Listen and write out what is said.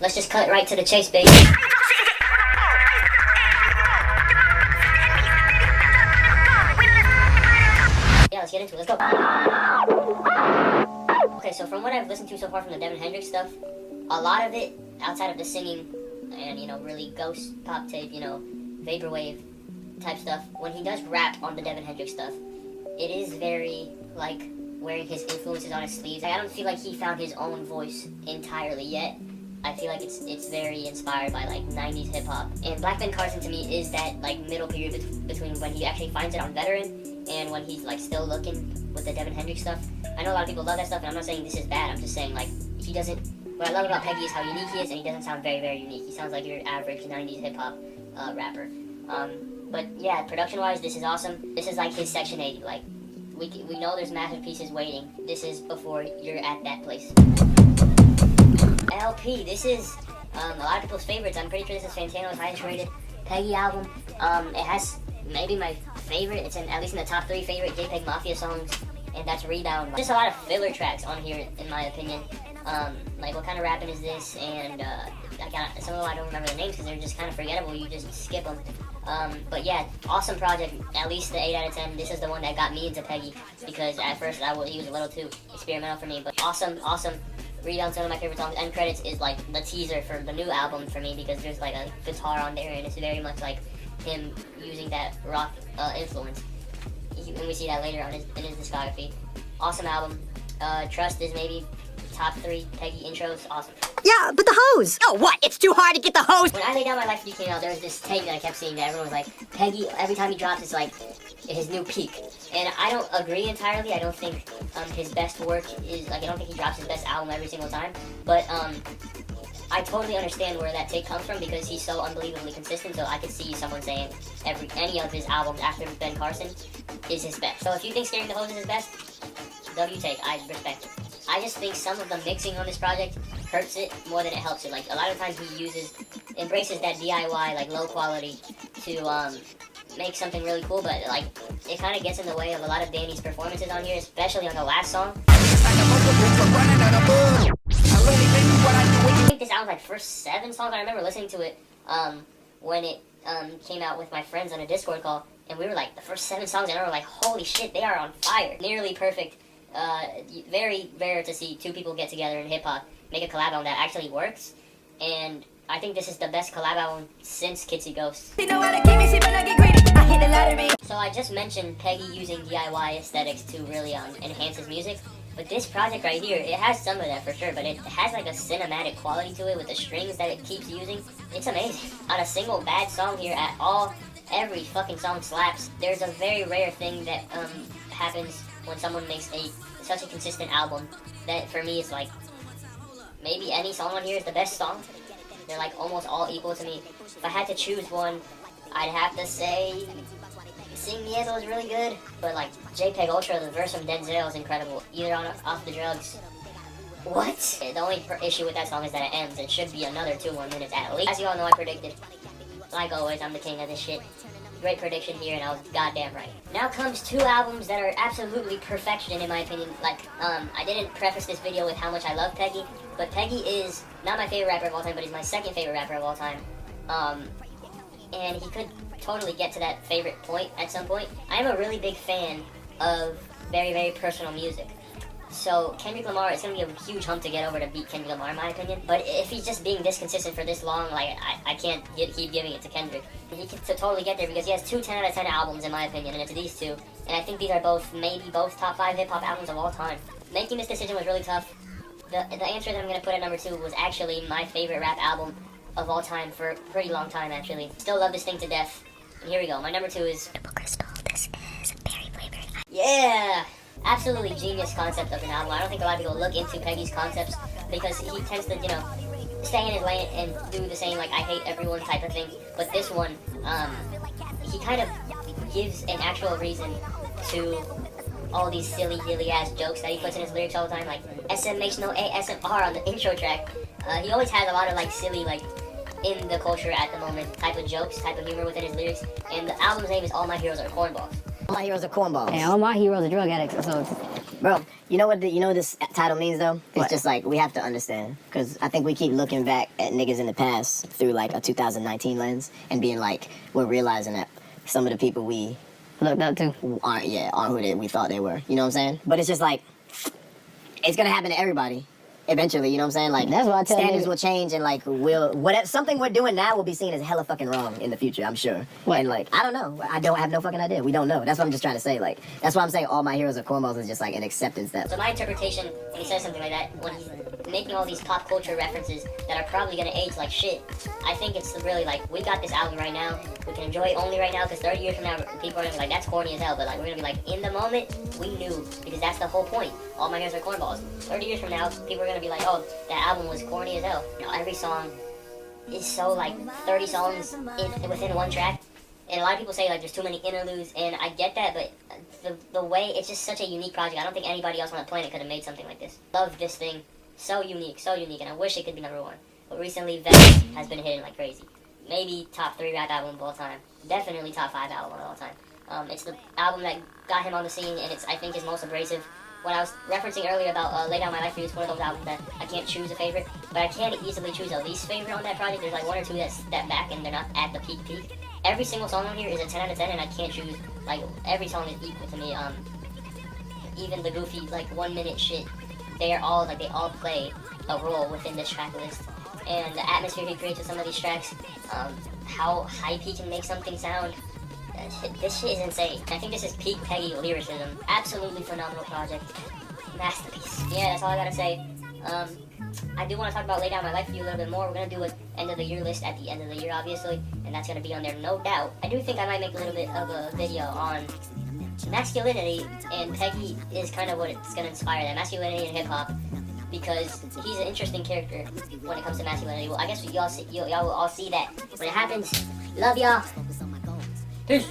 Let's just cut right to the chase, baby. Yeah, let's get into it. Let's go. Okay, so from what I've listened to so far from the Devin Hendrix stuff, a lot of it, outside of the singing and, you know, really ghost pop tape, you know, vaporwave type stuff, when he does rap on the Devin Hendrix stuff, it is very, like, wearing his influences on his sleeves. Like, I don't feel like he found his own voice entirely yet. I feel like it's very inspired by, like, 90s hip-hop. And Black Ben Carson, to me, is that, like, middle period between when he actually finds it on Veteran and when he's, like, still looking with the Devin Hendrix stuff. I know a lot of people love that stuff, and I'm not saying this is bad. I'm just saying, like, he doesn't... What I love about Peggy is how unique he is, and he doesn't sound very, very unique. He sounds like your average 90s hip-hop rapper. But, yeah, production-wise, this is awesome. This is, like, his Section 80. Like, we know there's masterpieces waiting. This is before you're at that place. LP, this is a lot of people's favorites. I'm pretty sure this is Fantano's highest rated Peggy album. It has maybe my favorite, it's at least in the top 3 favorite JPEGMAFIA songs, and that's Rebound. Just a lot of filler tracks on here, in my opinion. Like, what kind of rapping is this? And some of them I don't remember the names because they're just kind of forgettable. You just skip them. But yeah, awesome project. At least the 8 out of 10. This is the one that got me into Peggy because at first he was a little too experimental for me. But awesome. Rebound's one of my favorite songs. End credits is like the teaser for the new album for me because there's like a guitar on there and it's very much like him using that rock influence. And we see that later on in his discography. Awesome album. Trust is maybe top 3 Peggy intros. Awesome. Yeah, but the hose! Oh, what? It's too hard to get the hose! When I Lay Down My Life for You came out, there was this take that I kept seeing that everyone was like, Peggy, every time he drops, it's like his new peak. And I don't agree entirely. I don't think his best work is, like, I don't think he drops his best album every single time. But I totally understand where that take comes from because he's so unbelievably consistent. So I could see someone saying any of his albums after Ben Carson is his best. So if you think Scaring the Hose is his best, W take, I respect it. I just think some of the mixing on this project hurts it more than it helps it. Like, a lot of times he embraces that DIY, like, low quality to make something really cool, but, like, it kind of gets in the way of a lot of Danny's performances on here, especially on the last song. I think this album's like first 7 songs. I remember listening to it when it came out with my friends on a Discord call, and we were like, the first 7 songs, and we were like, holy shit, they are on fire. Nearly perfect. Very rare to see 2 people get together in hip-hop, make a collab album that actually works, and I think this is the best collab album since Kitsy Ghost. So I just mentioned Peggy using DIY aesthetics to really enhance his music, but this project right here, it has some of that for sure, but it has like a cinematic quality to it with the strings that it keeps using. It's amazing. Not a single bad song here at all. Every fucking song slaps. There's a very rare thing that happens when someone makes such a consistent album that for me it's like maybe any song on here is the best song. They're like almost all equal to me. If I had to choose one, I'd have to say Sing Miedo is really good, but like JPEG Ultra, the verse from Denzel is incredible. Either on Off the Drugs. What? The only issue with that song is that it ends. It should be another 2 more minutes at least. As you all know, I predicted. Like always, I'm the king of this shit. Great prediction here, and I was goddamn right. Now comes 2 albums that are absolutely perfection in my opinion. Like, I didn't preface this video with how much I love Peggy, but Peggy is not my favorite rapper of all time, but he's my 2nd favorite rapper of all time. And he could totally get to that favorite point at some point. I am a really big fan of very, very personal music. So Kendrick Lamar, it's going to be a huge hump to get over to beat Kendrick Lamar in my opinion. But if he's just being this consistent for this long, like, I can't keep giving it to Kendrick. He could totally get there because he has 2 10 out of 10 albums in my opinion, and it's these 2. And I think these are maybe both top 5 hip-hop albums of all time. Making this decision was really tough. The answer that I'm going to put at number 2 was actually my favorite rap album of all time for a pretty long time actually. Still love this thing to death. And here we go, my number 2 is Triple Crystal. This is berry flavored. Yeah! Absolutely genius concept of an album. I don't think a lot of people look into Peggy's concepts because he tends to, you know, stay in his lane and do the same, like, I hate everyone type of thing. But this one, he kind of gives an actual reason to all these silly, ass jokes that he puts in his lyrics all the time, like, SM makes no ASMR on the intro track. He always has a lot of, like, silly, like, in the culture at the moment type of jokes, type of humor within his lyrics. And the album's name is All My Heroes Are Cornballs. All my heroes are cornballs. Hey, all my heroes are drug addicts, so Bro, you know what this title means though? It's What? just like we have to understand, because I think we keep looking back at niggas in the past through like a 2019 lens and being like, we're realizing that some of the people we Looked up to. aren't who we thought they were. You know what I'm saying? But it's just like, it's gonna happen to everybody eventually. You know what I'm saying? Like, That's why I tell standards niggas- will change, and like whatever something we're doing now will be seen as hella fucking wrong in the future. I'm sure. What? And like, I don't know. I don't have no fucking idea. We don't know. That's what I'm just trying to say. Like, that's why I'm saying all my heroes are cornballs is just like an acceptance that. So my interpretation when he says something like that, when he's making all these pop culture references that are probably gonna age like shit, I think it's really like, we got this album right now, we can enjoy it only right now, because 30 years from now, people are gonna be like, that's corny as hell, but like, we're gonna be like, in the moment, we knew, because that's the whole point. All my heroes are cornballs. 30 years from now, people are gonna be like, oh, that album was corny as hell. You know, every song is so like 30 songs within one track. And a lot of people say like there's too many interludes, and I get that, but the way, it's just such a unique project. I don't think anybody else on the planet could have made something like this. Love this thing. So unique, and I wish it could be number one. But recently, Vex has been hitting like crazy. Maybe top 3 rap album of all time. Definitely top 5 album of all time. It's the album that got him on the scene, and it's, I think, his most abrasive. When I was referencing earlier about Lay Down My Life for You, it's one of those albums that I can't choose a favorite, but I can easily choose a least favorite on that project. There's like 1 or 2 that step back and they're not at the peak. Every single song on here is a 10 out of 10, and I can't choose, like, every song is equal to me. Even the goofy, like, 1 minute shit, they all play a role within this track list. And the atmosphere he creates with some of these tracks, how hype he can make something sound, this shit is insane. I think this is peak Peggy lyricism. Absolutely phenomenal project. Masterpiece. Yeah, that's all I gotta say. I do want to talk about Lay Down My Life for You a little bit more. We're gonna do an end of the year list at the end of the year, obviously, and that's gonna be on there, no doubt. I do think I might make a little bit of a video on masculinity, and Peggy is kind of what it's gonna inspire, that masculinity in hip hop, because he's an interesting character when it comes to masculinity. Well, I guess y'all will all see that when it happens. Love y'all. Peace.